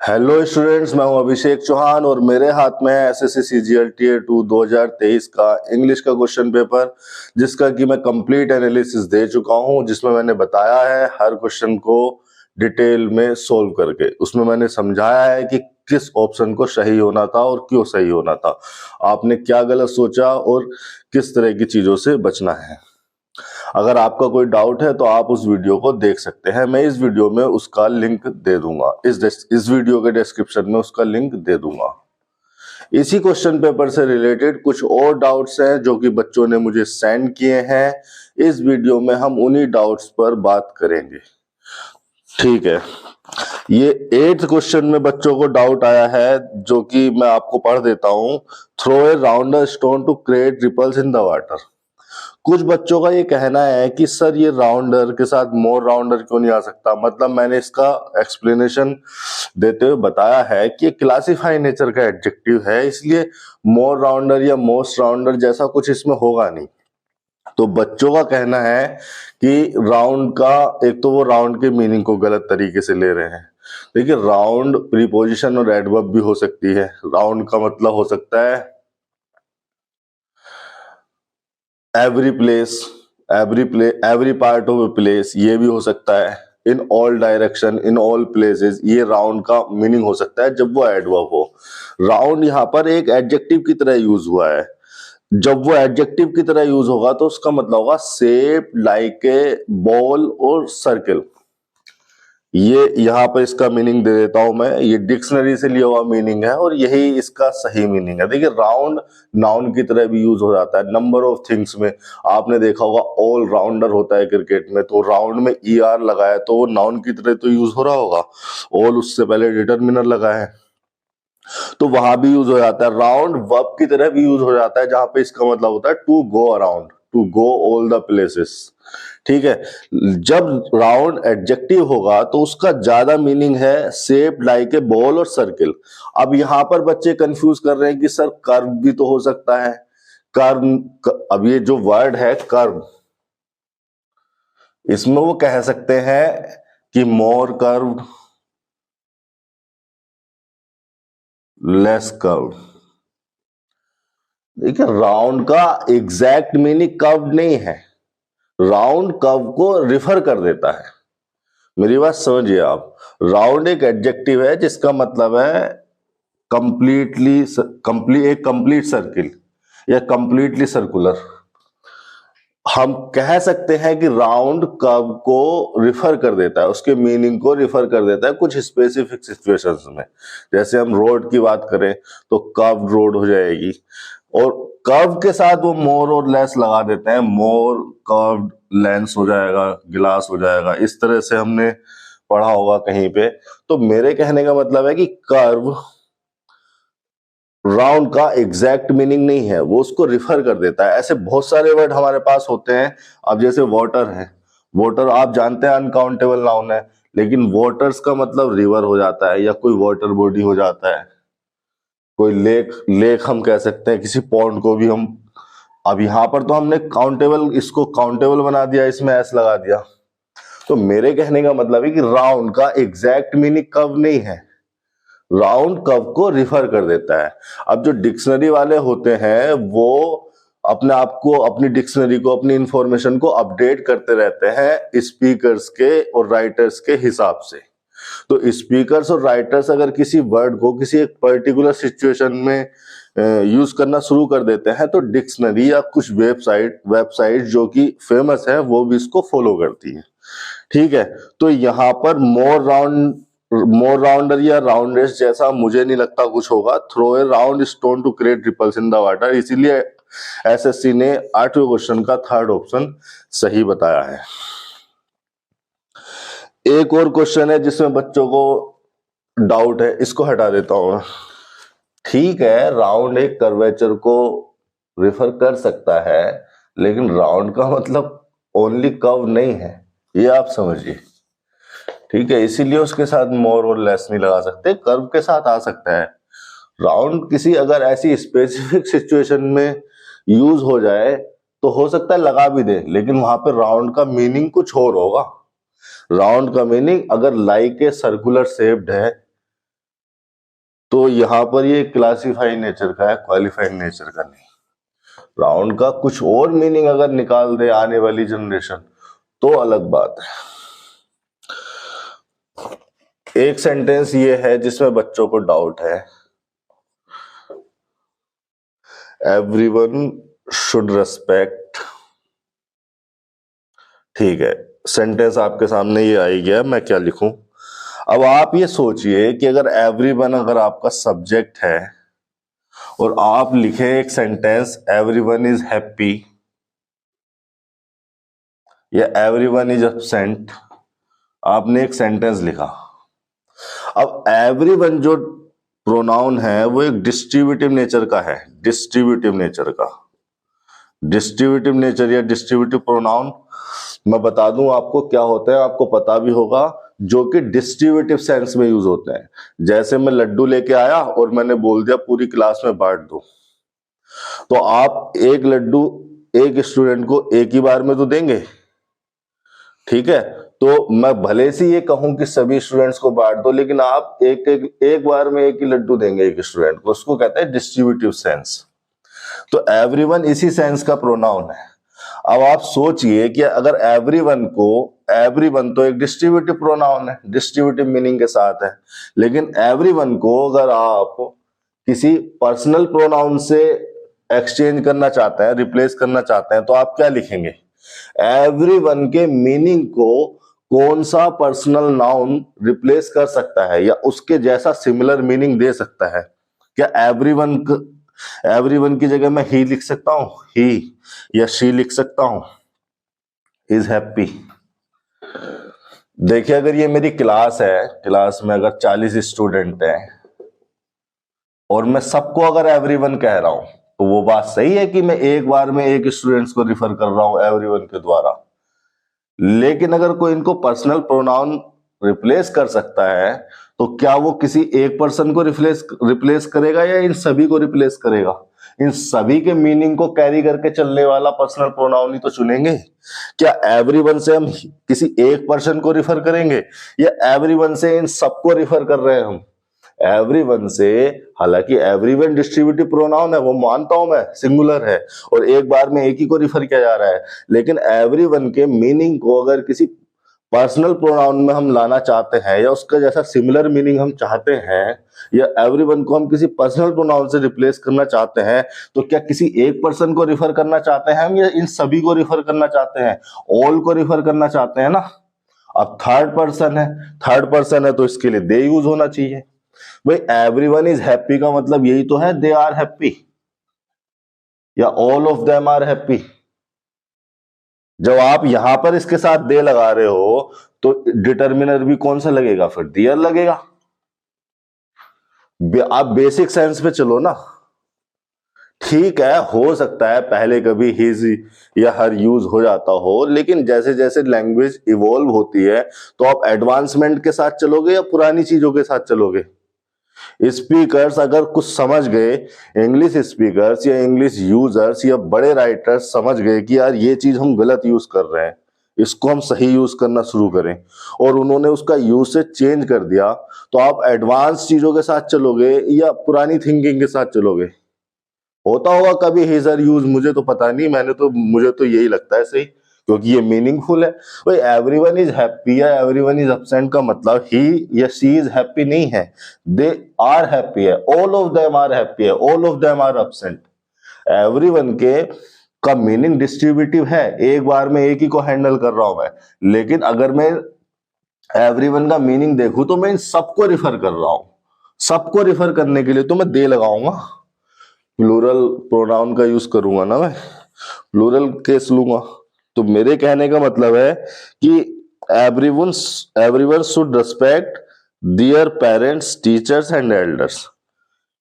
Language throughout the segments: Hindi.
हेलो स्टूडेंट्स, मैं हूं अभिषेक चौहान और मेरे हाथ में है एसएससी सीजीएल टीयर 2 2023 का इंग्लिश का क्वेश्चन पेपर, जिसका कि मैं कंप्लीट एनालिसिस दे चुका हूं, जिसमें मैंने बताया है हर क्वेश्चन को डिटेल में सोल्व करके। उसमें मैंने समझाया है कि किस ऑप्शन को सही होना था और क्यों सही होना था, आपने क्या गलत सोचा और किस तरह की चीजों से बचना है। अगर आपका कोई डाउट है तो आप उस वीडियो को देख सकते हैं, मैं इस वीडियो में उसका लिंक दे दूंगा, इस वीडियो के डिस्क्रिप्शन में उसका लिंक दे दूंगा। इसी क्वेश्चन पेपर से रिलेटेड कुछ और डाउट्स हैं जो कि बच्चों ने मुझे सेंड किए हैं। इस वीडियो में हम उन्हीं डाउट्स पर बात करेंगे, ठीक है। ये 8th क्वेश्चन में बच्चों को डाउट आया है, जो कि मैं आपको पढ़ देता हूं। Throw a rounder stone to create ripples in the water. कुछ बच्चों का ये कहना है कि सर ये राउंडर के साथ मोर राउंडर क्यों नहीं आ सकता। मतलब मैंने इसका एक्सप्लेनेशन देते हुए बताया है कि क्लासिफाई नेचर का एडजेक्टिव है, इसलिए मोर राउंडर या मोस्ट राउंडर जैसा कुछ इसमें होगा नहीं। तो बच्चों का कहना है कि राउंड का, एक तो वो राउंड के मीनिंग को गलत तरीके से ले रहे हैं। देखिए, राउंड प्रीपोजिशन और एडवर्ब भी हो सकती है। राउंड का मतलब हो सकता है every place, every part of a place, ये भी हो सकता है। In all direction, in all places, ये राउंड का मीनिंग हो सकता है जब वो एडवर्ब हो। राउंड यहाँ पर एक एडजेक्टिव की तरह यूज हुआ है। जब वो एडजेक्टिव की तरह यूज होगा तो उसका मतलब होगा शेप लाइक ए बॉल और सर्कल। ये यहाँ पर इसका मीनिंग दे देता हूं मैं, ये डिक्शनरी से लिया हुआ मीनिंग है और यही इसका सही मीनिंग है। देखिए, राउंड नाउन की तरह भी यूज हो जाता है नंबर ऑफ थिंग्स में। आपने देखा होगा ऑल राउंडर होता है क्रिकेट में, तो राउंड में ER लगाया तो वो नाउन की तरह तो यूज हो रहा होगा। ऑल उससे पहले डिटर्मिनर लगा है तो वहां भी यूज हो जाता है। राउंड वर्ब की तरह भी यूज हो जाता है, जहां पे इसका मतलब होता है to go around, to go all the places, ठीक है। जब राउंड एडजेक्टिव होगा तो उसका ज्यादा मीनिंग है शेप लाइक ए बॉल और सर्किल। अब यहां पर बच्चे कंफ्यूज कर रहे हैं कि सर कर्व भी तो हो सकता है। कर्व, अब ये जो वर्ड है कर्व, इसमें वो कह सकते हैं कि मोर कर्व, लेस कर्व। देखिए, राउंड का एग्जैक्ट मीनिंग कर्व नहीं है, राउंड कर्व को रिफर कर देता है। मेरी बात समझिए आप। राउंड एक एडजेक्टिव है जिसका मतलब है एक कंप्लीट सर्किल या कंप्लीटली सर्कुलर। हम कह सकते हैं कि राउंड कर्व को रिफर कर देता है, उसके मीनिंग को रिफर कर देता है कुछ स्पेसिफिक सिचुएशंस में। जैसे हम रोड की बात करें तो कर्व रोड हो जाएगी, और कर्व के साथ वो मोर और लेस लगा देते हैं, मोर कर्व लेंस हो जाएगा, गिलास हो जाएगा। इस तरह से हमने पढ़ा होगा कहीं पे। तो मेरे कहने का मतलब है कि कर्व राउंड का एग्जैक्ट मीनिंग नहीं है, वो उसको रिफर कर देता है। ऐसे बहुत सारे वर्ड हमारे पास होते हैं। अब जैसे वाटर है, वाटर आप जानते हैं अनकाउंटेबल नाउन है, लेकिन वाटर्स का मतलब रिवर हो जाता है या कोई वाटर बॉडी हो जाता है, कोई लेक, लेक हम कह सकते हैं किसी पॉन्ड को भी हम। अब यहां पर तो हमने काउंटेबल, इसको काउंटेबल बना दिया, इसमें एस लगा दिया। तो मेरे कहने का मतलब है कि राउंड का एग्जैक्ट मीनिंग कर्व नहीं है, राउंड कर्व को रिफर कर देता है। अब जो डिक्शनरी वाले होते हैं वो अपने आप को, अपनी डिक्शनरी को, अपनी इंफॉर्मेशन को अपडेट करते रहते हैं स्पीकर्स के और राइटर्स के हिसाब से। तो स्पीकर्स और राइटर्स अगर किसी वर्ड को किसी एक पर्टिकुलर सिचुएशन में यूज करना शुरू कर देते हैं तो डिक्शनरी या कुछ वेबसाइट जो कि फेमस है वो भी इसको फॉलो करती है, ठीक है। तो यहाँ पर मोर राउंडर या राउंडेस्ट जैसा मुझे नहीं लगता कुछ होगा। Throw a round stone to create ripples in the water, इसीलिए एसएससी ने 8वें क्वेश्चन का थर्ड ऑप्शन सही बताया है। एक और क्वेश्चन है जिसमें बच्चों को डाउट है, इसको हटा देता हूं। ठीक है, राउंड एक कर्वेचर को रिफर कर सकता है, लेकिन राउंड का मतलब ओनली कर्व नहीं है, ये आप समझिए, ठीक है। इसीलिए उसके साथ मोर और लेस नहीं लगा सकते, कर्व के साथ आ सकता है। राउंड किसी अगर ऐसी स्पेसिफिक सिचुएशन में यूज हो जाए तो हो सकता है लगा भी दे, लेकिन वहां पे राउंड का मीनिंग कुछ और होगा। राउंड का मीनिंग अगर लाइक ए सर्कुलर शेप्ड है तो यहां पर ये क्लासिफाई नेचर का है, क्वालिफाइंग नेचर का नहीं। राउंड का कुछ और मीनिंग अगर निकाल दे आने वाली जनरेशन तो अलग बात है। एक सेंटेंस ये है जिसमें बच्चों को डाउट है, एवरीवन शुड रेस्पेक्ट। ठीक है, सेंटेंस आपके सामने ये आ ही गया, मैं क्या लिखूं। अब आप ये सोचिए कि अगर एवरीवन अगर आपका सब्जेक्ट है और आप लिखे एक सेंटेंस एवरीवन इज हैप्पी या एवरीवन इज एब्सेंट, आपने एक सेंटेंस लिखा। अब एवरीवन जो प्रोनाउन है वो एक डिस्ट्रीब्यूटिव नेचर का है, डिस्ट्रीब्यूटिव नेचर का। डिस्ट्रीब्यूटिव नेचर या डिस्ट्रीब्यूटिव प्रोनाउन मैं बता दूं आपको क्या होता है, आपको पता भी होगा, जो कि डिस्ट्रीब्यूटिव सेंस में यूज होते हैं। जैसे मैं लड्डू लेके आया और मैंने बोल दिया पूरी क्लास में बांट दो, तो आप एक लड्डू एक स्टूडेंट को एक ही बार में तो देंगे, ठीक है। तो मैं भले से ये कहूं कि सभी स्टूडेंट्स को बांट दो, लेकिन आप एक बार में एक ही लड्डू देंगे एक स्टूडेंट को, उसको कहते हैं डिस्ट्रीब्यूटिव सेंस। तो एवरीवन इसी सेंस का प्रोनाउन है। अब आप सोचिए कि अगर एवरीवन तो एक डिस्ट्रीब्यूटिव प्रोनाउन है, डिस्ट्रीब्यूटिव मीनिंग के साथ है, लेकिन एवरीवन को अगर आप किसी पर्सनल प्रोनाउन से एक्सचेंज करना चाहते हैं, रिप्लेस करना चाहते हैं, तो आप क्या लिखेंगे? एवरीवन के मीनिंग को कौन सा पर्सनल नाउन रिप्लेस कर सकता है या उसके जैसा सिमिलर मीनिंग दे सकता है? क्या एवरीवन की जगह मैं ही लिख सकता हूं, ही, या शी लिख सकता हूं, इज हैप्पी। देखिए, अगर ये मेरी क्लास है, क्लास में अगर 40 स्टूडेंट हैं और मैं सबको अगर एवरीवन कह रहा हूं, तो वो बात सही है कि मैं एक बार में एक स्टूडेंट्स को रिफर कर रहा हूं एवरीवन के द्वारा। लेकिन अगर कोई इनको पर्सनल प्रोनाउन रिप्लेस कर सकता है, तो क्या वो किसी एक पर्सन को रिप्लेस करेगा या इन सभी को रिप्लेस करेगा? इन सभी के मीनिंग को कैरी करके चलने वाला पर्सनल प्रोनाउन ही तो चुनेंगे। क्या एवरीवन से हम किसी एक पर्सन को रिफर करेंगे या एवरीवन से इन सबको रिफर कर रहे हैं हम? एवरीवन से, हालांकि एवरीवन डिस्ट्रीब्यूटिव प्रोनाउन है, वो मानता हूं मैं, सिंगुलर है और एक बार में एक ही को रिफर किया जा रहा है, लेकिन एवरीवन के मीनिंग को अगर किसी पर्सनल प्रोनाउन में हम लाना चाहते हैं या उसका जैसा सिमिलर मीनिंग हम चाहते हैं, या एवरीवन को हम किसी पर्सनल प्रोनाउन से रिप्लेस करना चाहते हैं, तो क्या किसी एक पर्सन को रिफर करना चाहते हैं हम या इन सभी को रिफर करना चाहते हैं? ऑल को रिफर करना चाहते हैं ना। अब थर्ड पर्सन है तो इसके लिए दे यूज होना चाहिए। भाई, एवरीवन इज हैप्पी का मतलब यही तो है, दे आर हैप्पी या all of them are happy. जब आप यहां पर इसके साथ दे लगा रहे हो तो डिटर्मिनर भी कौन सा लगेगा? फिर दियर लगेगा। आप बेसिक सेंस पे चलो ना। ठीक है, हो सकता है पहले कभी हिज या हर यूज हो जाता हो, लेकिन जैसे जैसे लैंग्वेज इवॉल्व होती है तो आप एडवांसमेंट के साथ चलोगे या पुरानी चीजों के साथ चलोगे? स्पीकर्स अगर कुछ समझ गए, इंग्लिश स्पीकर्स या इंग्लिश यूजर्स या बड़े राइटर्स समझ गए कि यार ये चीज हम गलत यूज कर रहे हैं, इसको हम सही यूज करना शुरू करें, और उन्होंने उसका यूसेज चेंज कर दिया, तो आप एडवांस चीजों के साथ चलोगे या पुरानी थिंकिंग के साथ चलोगे? होता होगा कभी हिजर यूज, मुझे तो पता नहीं, मुझे तो यही लगता है सही, क्योंकि ये मीनिंगफुल है। भाई, एवरीवन इज हैप्पी या एवरीवन इज एब्सेंट का मतलब ही या शी इज हैप्पी नहीं है, दे आर हैप्पी है, all of them are happy है, all of them are absent. Everyone के का मीनिंग डिस्ट्रीब्यूटिव है, एक बार में एक ही को हैंडल कर रहा हूं मैं, लेकिन अगर मैं एवरीवन का मीनिंग देखूं तो मैं इन सबको रिफर कर रहा हूं। सबको रिफर करने के लिए तो मैं दे लगाऊंगा, प्लूरल प्रोनाउन का यूज करूंगा ना, मैं प्लूरल केस लूंगा। तो मेरे कहने का मतलब है कि everyone should respect their parents, teachers and elders.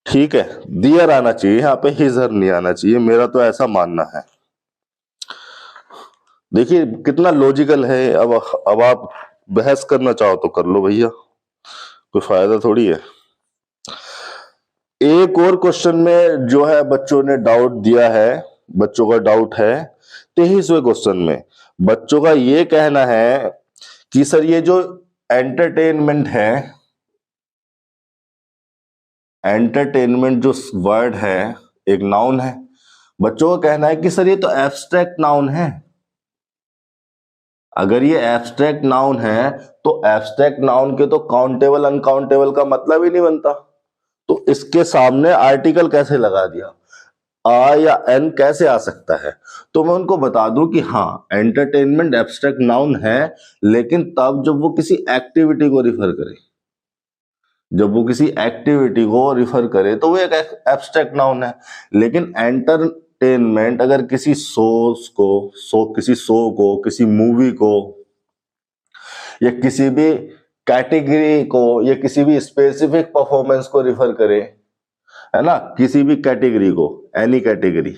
ठीक है, दियर आना चाहिए यहाँ पे, हिजर नहीं आना चाहिए, मेरा तो ऐसा मानना है। देखिए कितना लॉजिकल है। अब आप बहस करना चाहो तो कर लो भैया, कोई फायदा थोड़ी है। एक और क्वेश्चन में जो है बच्चों ने डाउट दिया है, बच्चों का डाउट है 23वें क्वेश्चन में। बच्चों का ये कहना है कि सर ये जो एंटरटेनमेंट है एंटरटेनमेंट जो वर्ड है एक नाउन है। बच्चों का कहना है कि सर ये तो एब्स्ट्रैक्ट नाउन है। अगर ये एब्स्ट्रैक्ट नाउन है तो एब्स्ट्रैक्ट नाउन के तो काउंटेबल अनकाउंटेबल का मतलब ही नहीं बनता। तो इसके सामने आर्टिकल कैसे लगा दिया, आ या एन कैसे आ सकता है? तो मैं उनको बता दूं कि हाँ, एंटरटेनमेंट एब्स्ट्रैक्ट नाउन है, लेकिन तब जब वो किसी एक्टिविटी को रिफर करे। जब वो किसी एक्टिविटी को रिफर करे तो वो एक एब्स्ट्रैक्ट नाउन है। लेकिन एंटरटेनमेंट अगर किसी किसी शो को, किसी मूवी को, या किसी भी कैटेगरी को, या किसी भी स्पेसिफिक परफॉर्मेंस को रिफर करे, है ना, किसी भी कैटेगरी को, एनी कैटेगरी,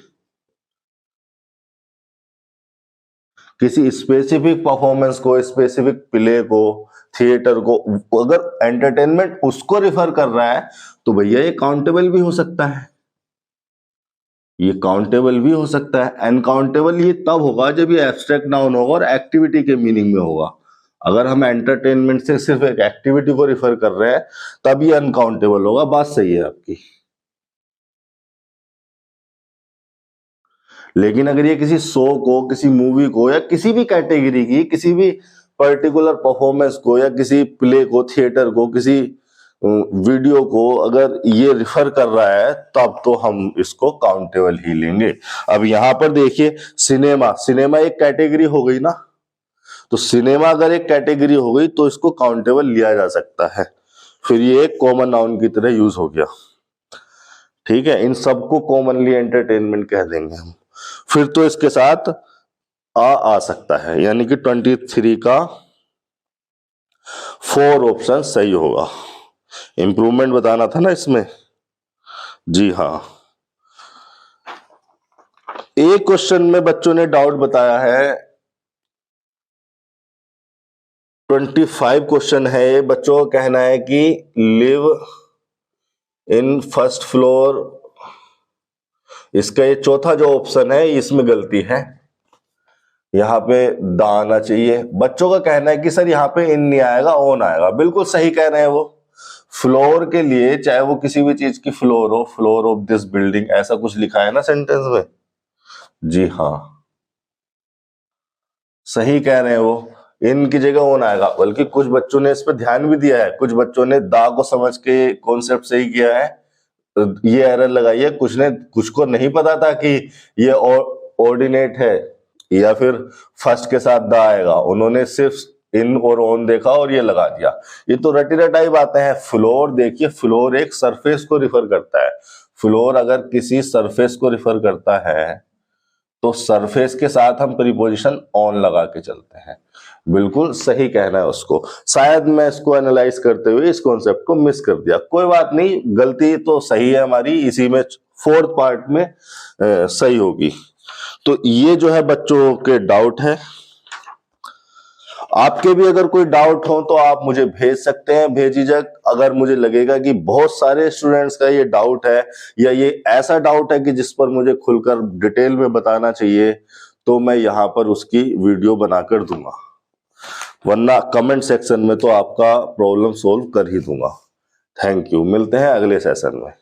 किसी स्पेसिफिक परफॉर्मेंस को, स्पेसिफिक प्ले को, थिएटर को, अगर एंटरटेनमेंट उसको रिफर कर रहा है तो भैया ये काउंटेबल भी हो सकता है। ये काउंटेबल भी हो सकता है। अनकाउंटेबल ये तब होगा जब ये एब्स्ट्रैक्ट नाउन होगा और एक्टिविटी के मीनिंग में होगा। अगर हम एंटरटेनमेंट से सिर्फ एक एक्टिविटी को रिफर कर रहे हैं तब ये अनकाउंटेबल होगा। बात सही है आपकी। लेकिन अगर ये किसी शो को, किसी मूवी को, या किसी भी कैटेगरी की किसी भी पर्टिकुलर परफॉर्मेंस को, या किसी प्ले को, थिएटर को, किसी वीडियो को अगर ये रिफर कर रहा है तब तो हम इसको काउंटेबल ही लेंगे। अब यहां पर देखिए, सिनेमा एक कैटेगरी हो गई ना, तो सिनेमा अगर एक कैटेगरी हो गई तो इसको काउंटेबल लिया जा सकता है। फिर ये एक कॉमन नाउन की तरह यूज हो गया। ठीक है, इन सबको कॉमनली एंटरटेनमेंट कह देंगे हम। फिर तो इसके साथ आ सकता है, यानी कि 23 का 4 ऑप्शन सही होगा। इंप्रूवमेंट बताना था ना इसमें। जी हाँ, एक क्वेश्चन में बच्चों ने डाउट बताया है, 25 क्वेश्चन है ये। बच्चों का कहना है कि लिव इन फर्स्ट फ्लोर, इसका ये चौथा जो ऑप्शन है इसमें गलती है। यहाँ पे दा आना चाहिए। बच्चों का कहना है कि सर यहाँ पे इन नहीं आएगा, ऑन आएगा। बिल्कुल सही कह रहे हैं वो। फ्लोर के लिए चाहे वो किसी भी चीज की फ्लोर हो, फ्लोर ऑफ दिस बिल्डिंग, ऐसा कुछ लिखा है ना सेंटेंस में। जी हाँ, सही कह रहे हैं वो। इन की जगह ऑन आएगा। बल्कि कुछ बच्चों ने इस पर ध्यान भी दिया है। कुछ बच्चों ने दा को समझ के कॉन्सेप्ट सही किया है, ये एरर लगाई है। कुछ को नहीं पता था कि ये ऑर्डिनेट है या फिर फर्स्ट के साथ दा आएगा। उन्होंने सिर्फ इन और ऑन देखा और ये लगा दिया। ये तो रटी रटाई बातें हैं। फ्लोर देखिए, फ्लोर एक सरफेस को रिफर करता है। फ्लोर अगर किसी सरफेस को रिफर करता है तो सरफेस के साथ हम प्रीपोजिशन ऑन लगा के चलते हैं। बिल्कुल सही कहना है उसको। शायद मैं इसको एनालाइज करते हुए इस कॉन्सेप्ट को मिस कर दिया। कोई बात नहीं, गलती तो सही है हमारी, इसी में 4th पार्ट में सही होगी। तो ये जो है बच्चों के डाउट है। आपके भी अगर कोई डाउट हो तो आप मुझे भेज सकते हैं बेझिझक। अगर मुझे लगेगा कि बहुत सारे स्टूडेंट्स का ये डाउट है, या ये ऐसा डाउट है कि जिस पर मुझे खुलकर डिटेल में बताना चाहिए, तो मैं यहाँ पर उसकी वीडियो बनाकर दूंगा। वरना कमेंट सेक्शन में तो आपका प्रॉब्लम सोल्व कर ही दूंगा। Thank you. मिलते हैं अगले सेशन में।